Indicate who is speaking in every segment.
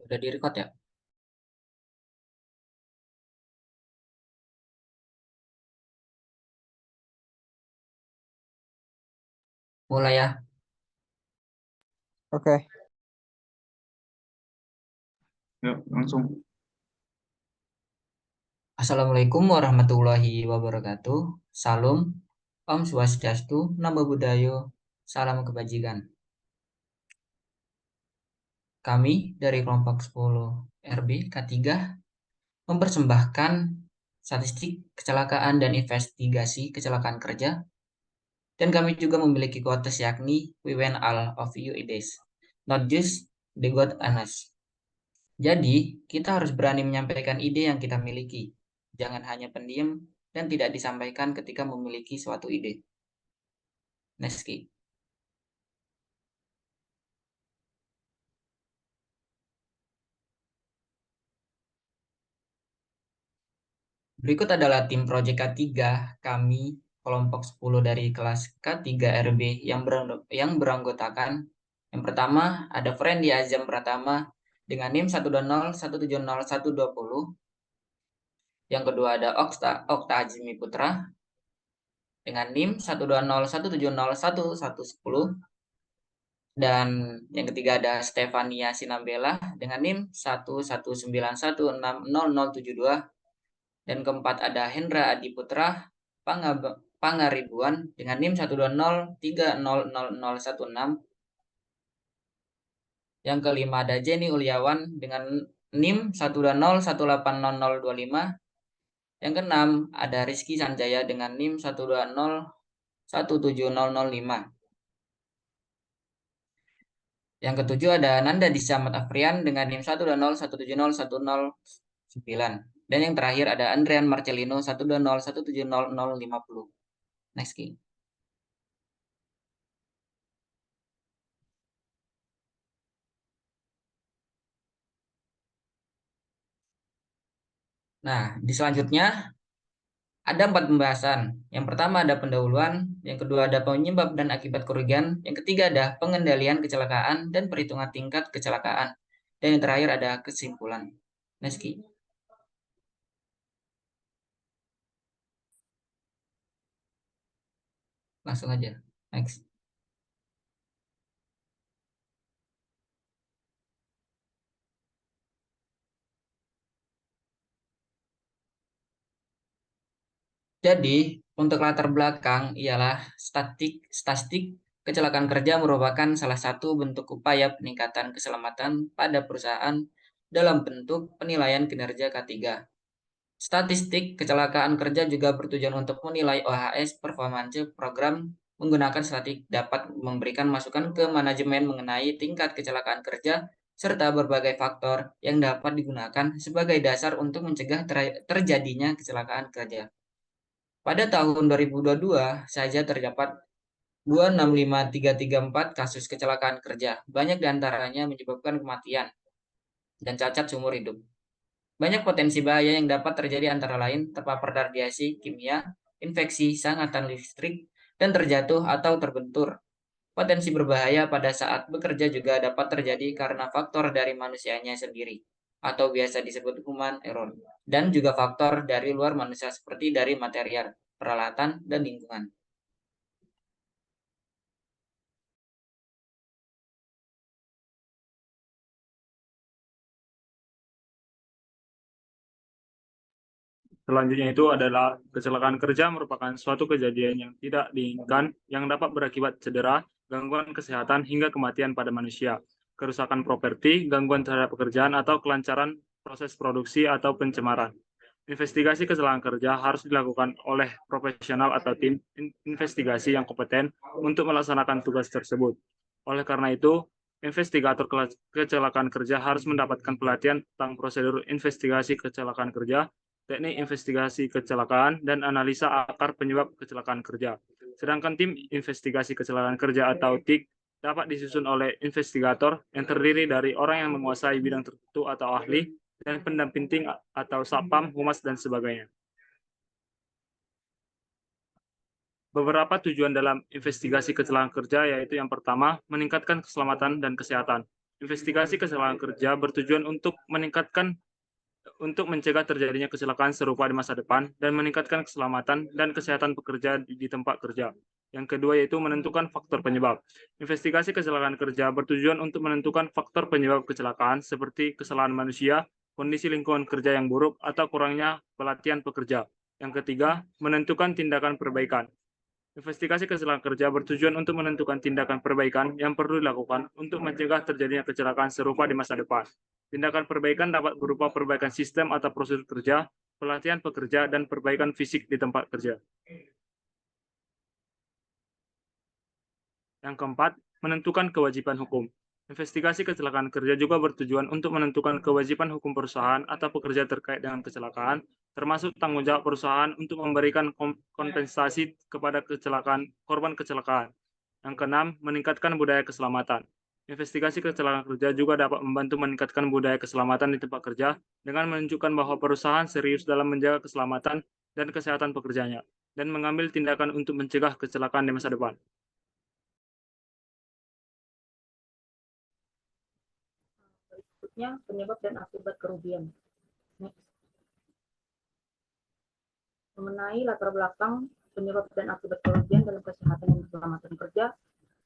Speaker 1: Udah direcord ya? Mulai ya.
Speaker 2: Oke.
Speaker 3: Ya, langsung.
Speaker 1: Assalamualaikum warahmatullahi wabarakatuh. Salam, Om Swastiastu, Namo Buddhaya, Salam Kebajikan. Kami dari kelompok 10 RB K3 mempersembahkan statistik kecelakaan dan investigasi kecelakaan kerja. Dan kami juga memiliki quotes yakni we win all of you ideas, not just the good honest. Jadi, kita harus berani menyampaikan ide yang kita miliki. Jangan hanya pendiam dan tidak disampaikan ketika memiliki suatu ide. Neski. Berikut adalah tim proyek K3 kami, kelompok 10 dari kelas K3 RB yang beranggotakan. Yang pertama, ada Friendly Azam Pratama dengan NIM 120170120. Yang kedua ada Okta Azmi Putra dengan NIM 120170110. Dan yang ketiga ada Stefania Sinambela dengan NIM 119160072. Dan keempat ada Hendra Adi Putra Pangaribuan dengan NIM 120300016. Yang kelima ada Jenny Uliawan dengan NIM 120180025. Yang keenam ada Rizky Sanjaya dengan NIM 120170005. Yang ketujuh ada Nanda Discamat Afrian dengan NIM 120170109. Dan yang terakhir ada Andrian Marcelino 120170050. Next key. Nah, di selanjutnya ada 4 pembahasan. Yang pertama ada pendahuluan, yang kedua ada penyebab dan akibat kerugian, yang ketiga ada pengendalian kecelakaan dan perhitungan tingkat kecelakaan, dan yang terakhir ada kesimpulan. Next key. Langsung aja. Next. Jadi, untuk latar belakang ialah statistik kecelakaan kerja merupakan salah satu bentuk upaya peningkatan keselamatan pada perusahaan dalam bentuk penilaian kinerja K3. Statistik kecelakaan kerja juga bertujuan untuk menilai OHS performance program. Menggunakan statistik dapat memberikan masukan ke manajemen mengenai tingkat kecelakaan kerja serta berbagai faktor yang dapat digunakan sebagai dasar untuk mencegah terjadinya kecelakaan kerja. Pada tahun 2022 saja terdapat 265334 kasus kecelakaan kerja. Banyak diantaranya menyebabkan kematian dan cacat seumur hidup. Banyak potensi bahaya yang dapat terjadi antara lain terpapar radiasi kimia, infeksi, sangatan listrik, dan terjatuh atau terbentur. Potensi berbahaya pada saat bekerja juga dapat terjadi karena faktor dari manusianya sendiri, atau biasa disebut human error, dan juga faktor dari luar manusia seperti dari material, peralatan, dan lingkungan.
Speaker 3: Selanjutnya itu adalah kecelakaan kerja merupakan suatu kejadian yang tidak diinginkan yang dapat berakibat cedera, gangguan kesehatan, hingga kematian pada manusia, kerusakan properti, gangguan terhadap pekerjaan, atau kelancaran proses produksi atau pencemaran. Investigasi kecelakaan kerja harus dilakukan oleh profesional atau tim investigasi yang kompeten untuk melaksanakan tugas tersebut. Oleh karena itu, investigator kecelakaan kerja harus mendapatkan pelatihan tentang prosedur investigasi kecelakaan kerja, teknik investigasi kecelakaan, dan analisa akar penyebab kecelakaan kerja. Sedangkan tim investigasi kecelakaan kerja atau TIK dapat disusun oleh investigator yang terdiri dari orang yang menguasai bidang tertentu atau ahli, dan pendamping tim atau satpam, humas, dan sebagainya. Beberapa tujuan dalam investigasi kecelakaan kerja yaitu yang pertama, meningkatkan keselamatan dan kesehatan. Investigasi kecelakaan kerja bertujuan untuk mencegah terjadinya kecelakaan serupa di masa depan dan meningkatkan keselamatan dan kesehatan pekerja di tempat kerja. Yang kedua yaitu menentukan faktor penyebab. Investigasi kecelakaan kerja bertujuan untuk menentukan faktor penyebab kecelakaan seperti kesalahan manusia, kondisi lingkungan kerja yang buruk, atau kurangnya pelatihan pekerja. Yang ketiga, menentukan tindakan perbaikan. Investigasi kecelakaan kerja bertujuan untuk menentukan tindakan perbaikan yang perlu dilakukan untuk mencegah terjadinya kecelakaan serupa di masa depan. Tindakan perbaikan dapat berupa perbaikan sistem atau prosedur kerja, pelatihan pekerja, dan perbaikan fisik di tempat kerja. Yang keempat, menentukan kewajiban hukum. Investigasi kecelakaan kerja juga bertujuan untuk menentukan kewajiban hukum perusahaan atau pekerja terkait dengan kecelakaan, termasuk tanggung jawab perusahaan untuk memberikan kompensasi kepada korban kecelakaan. Yang keenam, meningkatkan budaya keselamatan. Investigasi kecelakaan kerja juga dapat membantu meningkatkan budaya keselamatan di tempat kerja dengan menunjukkan bahwa perusahaan serius dalam menjaga keselamatan dan kesehatan pekerjanya dan mengambil tindakan untuk mencegah kecelakaan di masa depan.
Speaker 2: Berikutnya, penyebab dan akibat kerugian. Next. Mengenai latar belakang penyebab dan akibat kerugian dalam kesehatan dan keselamatan kerja,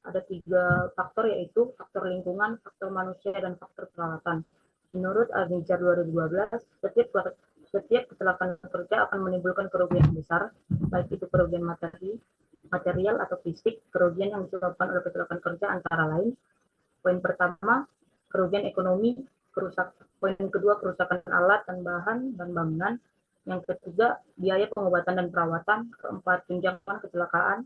Speaker 2: ada 3 faktor, yaitu faktor lingkungan, faktor manusia, dan faktor peralatan. Menurut Adnijar 2012, setiap kecelakaan kerja akan menimbulkan kerugian besar, baik itu kerugian material atau fisik. Kerugian yang disebabkan oleh kecelakaan kerja antara lain: poin pertama, kerugian ekonomi. Poin kedua, kerusakan alat dan bahan dan bangunan. Yang ketiga, biaya pengobatan dan perawatan. Keempat, tunjangan kecelakaan.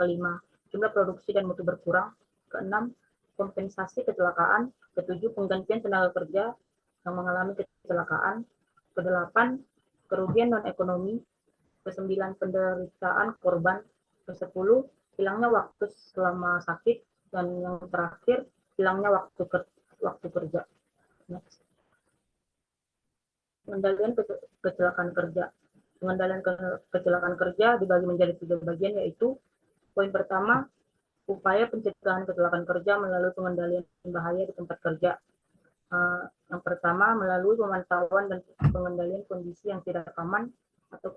Speaker 2: Kelima, jumlah produksi dan mutu berkurang. Keenam, kompensasi kecelakaan. Ketujuh, penggantian tenaga kerja yang mengalami kecelakaan. Kedelapan, kerugian non ekonomi. Kesembilan, penderitaan korban. Kesepuluh, hilangnya waktu selama sakit. Dan yang terakhir, hilangnya waktu kerja. Next. Pengendalian kecelakaan kerja. Pengendalian kecelakaan kerja dibagi menjadi 3 bagian, yaitu poin pertama, upaya pencegahan kecelakaan kerja melalui pengendalian bahaya di tempat kerja. Yang pertama, melalui pemantauan dan pengendalian kondisi yang tidak aman atau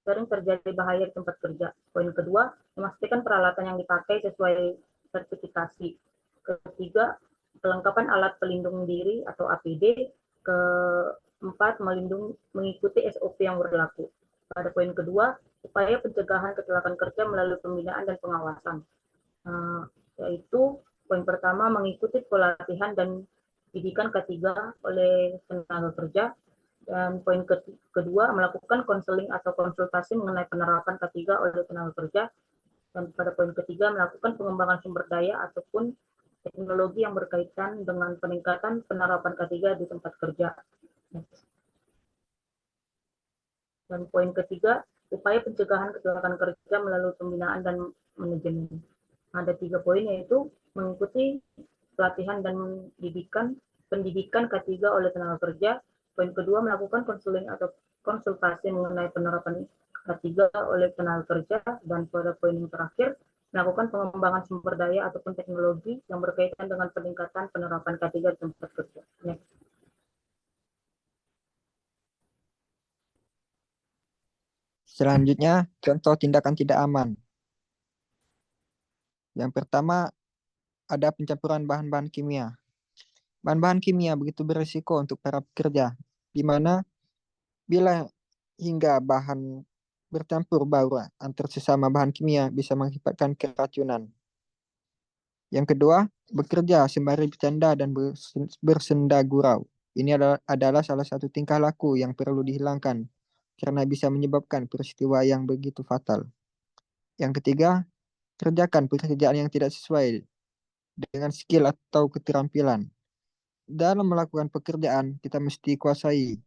Speaker 2: sering terjadi bahaya di tempat kerja. Poin kedua, memastikan peralatan yang dipakai sesuai sertifikasi. Ketiga, kelengkapan alat pelindung diri atau APD. Keempat, mengikuti SOP yang berlaku. Pada poin kedua, upaya pencegahan kecelakaan kerja melalui pembinaan dan pengawasan, yaitu poin pertama, mengikuti pelatihan dan didikan K3 oleh tenaga kerja. Dan poin kedua, melakukan konseling atau konsultasi mengenai penerapan K3 oleh tenaga kerja. Dan pada poin ketiga, melakukan pengembangan sumber daya ataupun teknologi yang berkaitan dengan peningkatan penerapan K3 di tempat kerja. Dan poin ketiga, upaya pencegahan kecelakaan kerja melalui pembinaan dan manajemen. Ada 3 poin, yaitu mengikuti pelatihan dan pendidikan K3 oleh tenaga kerja. Poin kedua, melakukan konseling atau konsultasi mengenai penerapan K3 oleh tenaga kerja. Dan pada poin yang terakhir, melakukan pengembangan sumber daya ataupun teknologi yang berkaitan dengan peningkatan penerapan K3 di tempat kerja. Next.
Speaker 4: Selanjutnya, contoh tindakan tidak aman. Yang pertama, ada pencampuran bahan-bahan kimia. Bahan-bahan kimia begitu berisiko untuk para pekerja, di mana bila hingga bahan bercampur baur antar sesama bahan kimia bisa mengakibatkan keracunan. Yang kedua, bekerja sembari bercanda dan bersenda gurau. Ini adalah salah satu tingkah laku yang perlu dihilangkan karena bisa menyebabkan peristiwa yang begitu fatal. Yang ketiga, kerjakan pekerjaan yang tidak sesuai dengan skill atau keterampilan. Dalam melakukan pekerjaan, kita mesti kuasai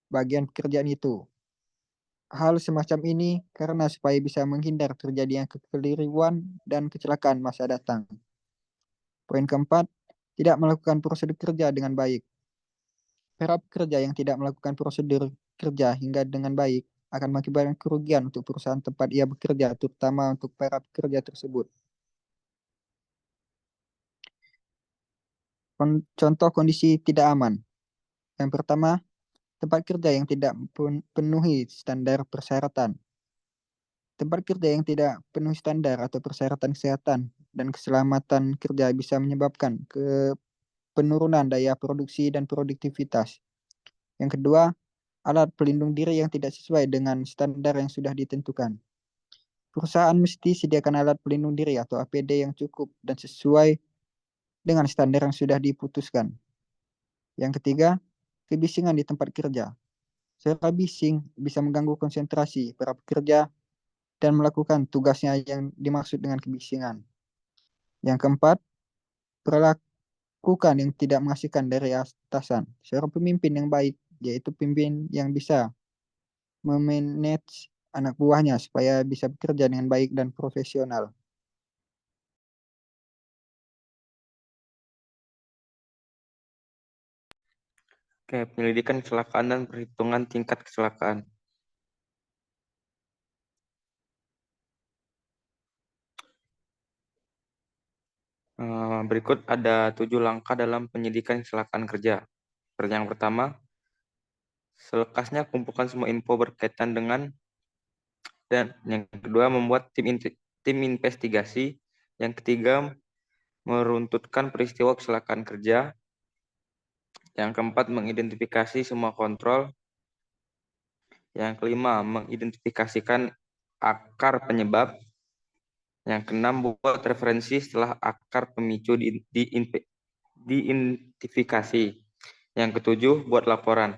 Speaker 4: bagian pekerjaan itu. Hal semacam ini karena supaya bisa menghindar terjadinya kekeliruan dan kecelakaan masa datang. Poin keempat, tidak melakukan prosedur kerja dengan baik. Para pekerja yang tidak melakukan prosedur kerja hingga dengan baik akan mengakibatkan kerugian untuk perusahaan tempat ia bekerja, terutama untuk para pekerja tersebut. Contoh kondisi tidak aman. Yang pertama, tempat kerja yang tidak penuhi standar persyaratan. Tempat kerja yang tidak penuhi standar atau persyaratan kesehatan dan keselamatan kerja bisa menyebabkan penurunan daya produksi dan produktivitas. Yang kedua, alat pelindung diri yang tidak sesuai dengan standar yang sudah ditentukan. Perusahaan mesti sediakan alat pelindung diri atau APD yang cukup dan sesuai dengan standar yang sudah diputuskan. Yang ketiga, kebisingan di tempat kerja. Suara bising bisa mengganggu konsentrasi para pekerja dan melakukan tugasnya yang dimaksud dengan kebisingan. Yang keempat, perlakukan yang tidak mengasihkan dari atasan. Seorang pemimpin yang baik, yaitu pemimpin yang bisa memanage anak buahnya supaya bisa bekerja dengan baik dan profesional.
Speaker 5: Oke, penyelidikan kecelakaan dan perhitungan tingkat kecelakaan. Berikut ada 7 langkah dalam penyidikan kecelakaan kerja. Yang pertama, selekasnya kumpulkan semua info berkaitan dengan, dan yang kedua membuat tim investigasi. Yang ketiga, meruntutkan peristiwa kecelakaan kerja. Yang keempat, mengidentifikasi semua kontrol. Yang kelima, mengidentifikasikan akar penyebab. Yang keenam, buat referensi setelah akar pemicu diidentifikasi. Yang ketujuh, buat laporan.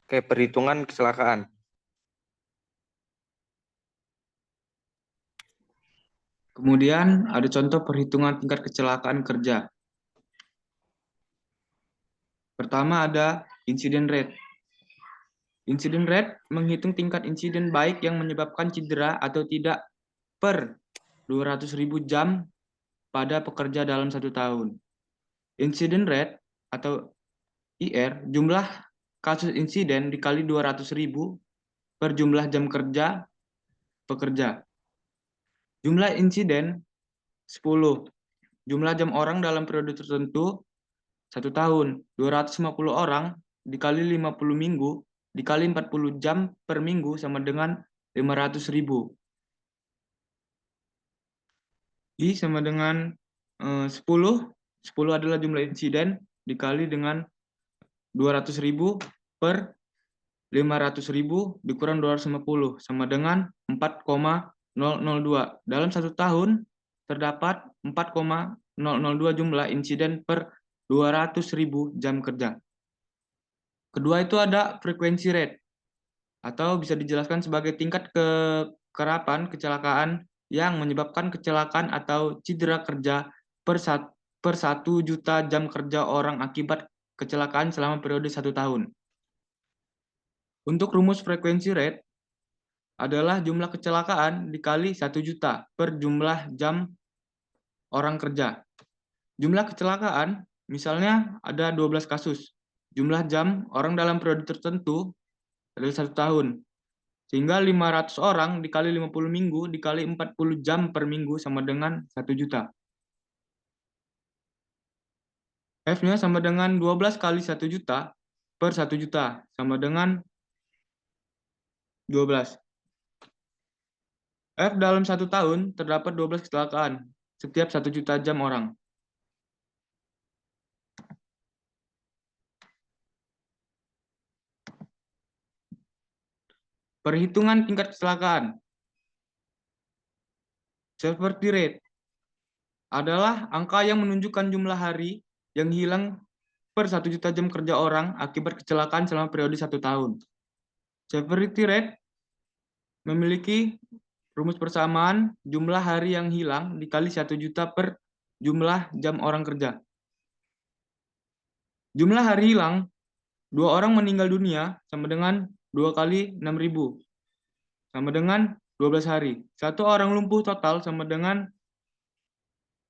Speaker 5: Oke, perhitungan kecelakaan.
Speaker 3: Kemudian ada contoh perhitungan tingkat kecelakaan kerja. Pertama ada insiden rate. Insiden rate menghitung tingkat insiden baik yang menyebabkan cedera atau tidak per 200.000 jam pada pekerja dalam 1 tahun. Insiden rate atau IR, jumlah kasus insiden dikali 200.000 per jumlah jam kerja pekerja. Jumlah insiden 10. Jumlah jam orang dalam periode tertentu 1 tahun. 250 orang dikali 50 minggu dikali 40 jam per minggu sama dengan 500.000. I sama dengan 10. 10 adalah jumlah insiden dikali dengan 200.000 per 500.000 dikurang 250 sama dengan 4,002. Dalam 1 tahun terdapat 4,002 jumlah insiden per 200.000 jam kerja. Kedua itu ada frekuensi rate atau bisa dijelaskan sebagai tingkat kekerapan kecelakaan yang menyebabkan kecelakaan atau cedera kerja per 1 juta jam kerja orang akibat kecelakaan selama periode 1 tahun. Untuk rumus frekuensi rate adalah jumlah kecelakaan dikali 1 juta per jumlah jam orang kerja. Jumlah kecelakaan misalnya ada 12 kasus. Jumlah jam orang dalam periode tertentu adalah 1 tahun. Sehingga 500 orang dikali 50 minggu dikali 40 jam per minggu sama dengan 1 juta. F-nya sama dengan 12 kali 1 juta per 1 juta sama dengan 12. F dalam 1 tahun terdapat 12 kecelakaan setiap 1 juta jam orang. Perhitungan tingkat kecelakaan. Severity rate adalah angka yang menunjukkan jumlah hari yang hilang per 1 juta jam kerja orang akibat kecelakaan selama periode 1 tahun. Severity rate memiliki rumus persamaan jumlah hari yang hilang dikali 1 juta per jumlah jam orang kerja. Jumlah hari hilang, 2 orang meninggal dunia sama dengan 2 kali 6.000 sama dengan 12 hari. 1 orang lumpuh total sama dengan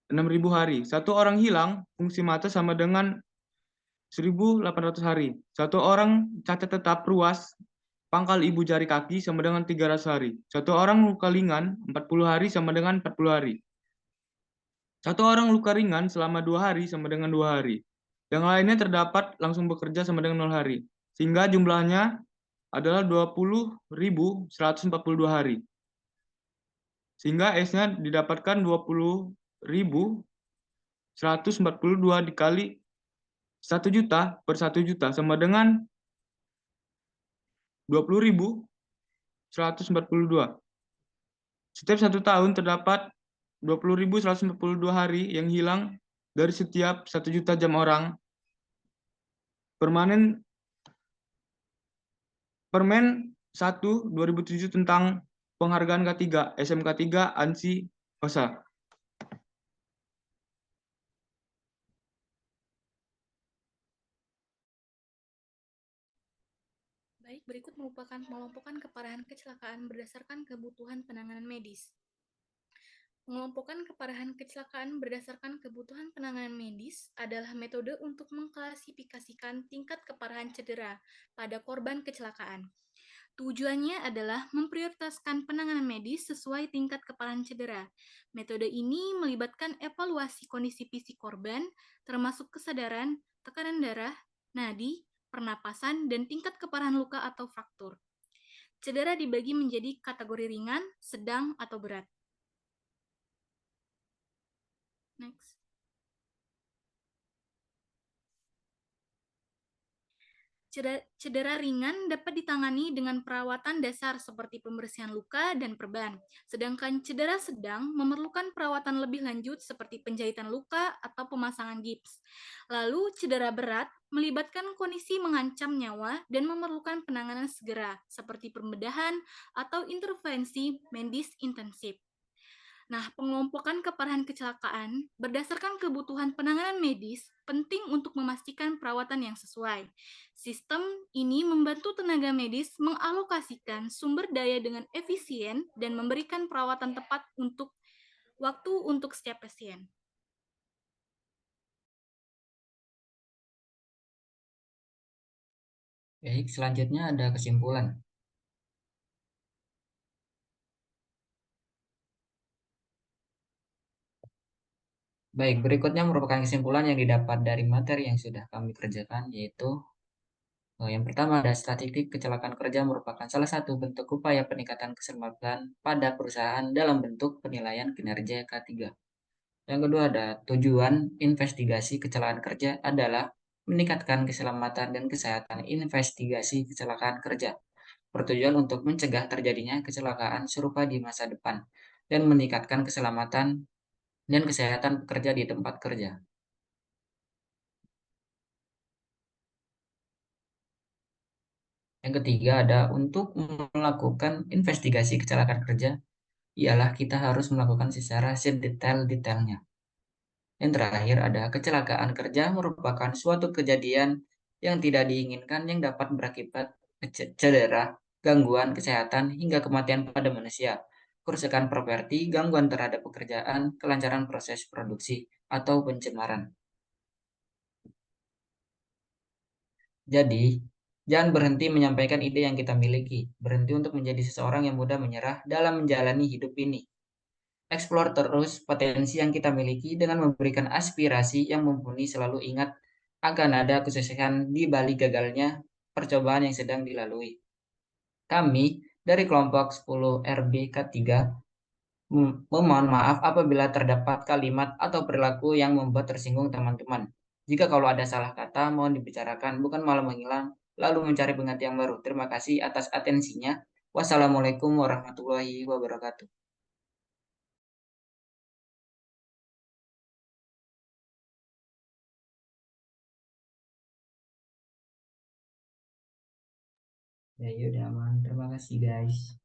Speaker 3: 6.000 hari. 1 orang hilang fungsi mata sama dengan 1.800 hari. 1 orang cacat tetap ruas pangkal ibu jari kaki sama dengan 300 hari. 1 orang luka ringan 40 hari sama dengan 40 hari.
Speaker 6: Satu orang luka ringan selama 2 hari sama dengan 2 hari. Yang lainnya terdapat langsung bekerja sama dengan 0 hari. Sehingga jumlahnya adalah 20.142 hari. Sehingga S-nya didapatkan 20.142 dikali 1 juta per 1 juta sama dengan 20.142. Setiap 1 tahun terdapat 20.142 hari yang hilang dari setiap 1 juta jam orang. Permen 1 2007 tentang penghargaan K3, SMK 3 ANSI OSA.
Speaker 7: Baik, berikut merupakan pengelompokan keparahan kecelakaan berdasarkan kebutuhan penanganan medis. Pengelompokan keparahan kecelakaan berdasarkan kebutuhan penanganan medis adalah metode untuk mengklasifikasikan tingkat keparahan cedera pada korban kecelakaan. Tujuannya adalah memprioritaskan penanganan medis sesuai tingkat keparahan cedera. Metode ini melibatkan evaluasi kondisi fisik korban, termasuk kesadaran, tekanan darah, nadi, pernapasan, dan tingkat keparahan luka atau fraktur. Cedera dibagi menjadi kategori ringan, sedang, atau berat. Next. Cedera ringan dapat ditangani dengan perawatan dasar seperti pembersihan luka dan perban. Sedangkan cedera sedang memerlukan perawatan lebih lanjut seperti penjahitan luka atau pemasangan gips. Lalu cedera berat melibatkan kondisi mengancam nyawa dan memerlukan penanganan segera seperti pembedahan atau intervensi medis intensif. Nah, pengelompokan keparahan kecelakaan berdasarkan kebutuhan penanganan medis penting untuk memastikan perawatan yang sesuai. Sistem ini membantu tenaga medis mengalokasikan sumber daya dengan efisien dan memberikan perawatan tepat untuk waktu untuk setiap pasien.
Speaker 1: Baik, selanjutnya ada kesimpulan. Baik, berikutnya merupakan kesimpulan yang didapat dari materi yang sudah kami kerjakan, yaitu yang pertama ada statistik kecelakaan kerja merupakan salah satu bentuk upaya peningkatan keselamatan pada perusahaan dalam bentuk penilaian kinerja K3. Yang kedua ada tujuan investigasi kecelakaan kerja adalah meningkatkan keselamatan dan kesehatan investigasi kecelakaan kerja. Bertujuan untuk mencegah terjadinya kecelakaan serupa di masa depan dan meningkatkan keselamatan dan kesehatan pekerja di tempat kerja. Yang ketiga ada untuk melakukan investigasi kecelakaan kerja, ialah kita harus melakukan secara sedetail-detailnya. Yang terakhir ada kecelakaan kerja merupakan suatu kejadian yang tidak diinginkan yang dapat berakibat cedera, gangguan kesehatan, hingga kematian pada manusia, kerusakan properti, gangguan terhadap pekerjaan, kelancaran proses produksi, atau pencemaran. Jadi, jangan berhenti menyampaikan ide yang kita miliki. Berhenti untuk menjadi seseorang yang mudah menyerah dalam menjalani hidup ini. Eksplor terus potensi yang kita miliki dengan memberikan aspirasi yang mumpuni. Selalu ingat akan ada kesuksesan di balik gagalnya percobaan yang sedang dilalui. Kami dari kelompok 10 RBK3 memohon maaf apabila terdapat kalimat atau perilaku yang membuat tersinggung teman-teman. Jika kalau ada salah kata, mohon dibicarakan, bukan malah menghilang, lalu mencari pengganti yang baru. Terima kasih atas atensinya. Wassalamualaikum warahmatullahi wabarakatuh. Ya, udah aman. Terima kasih guys.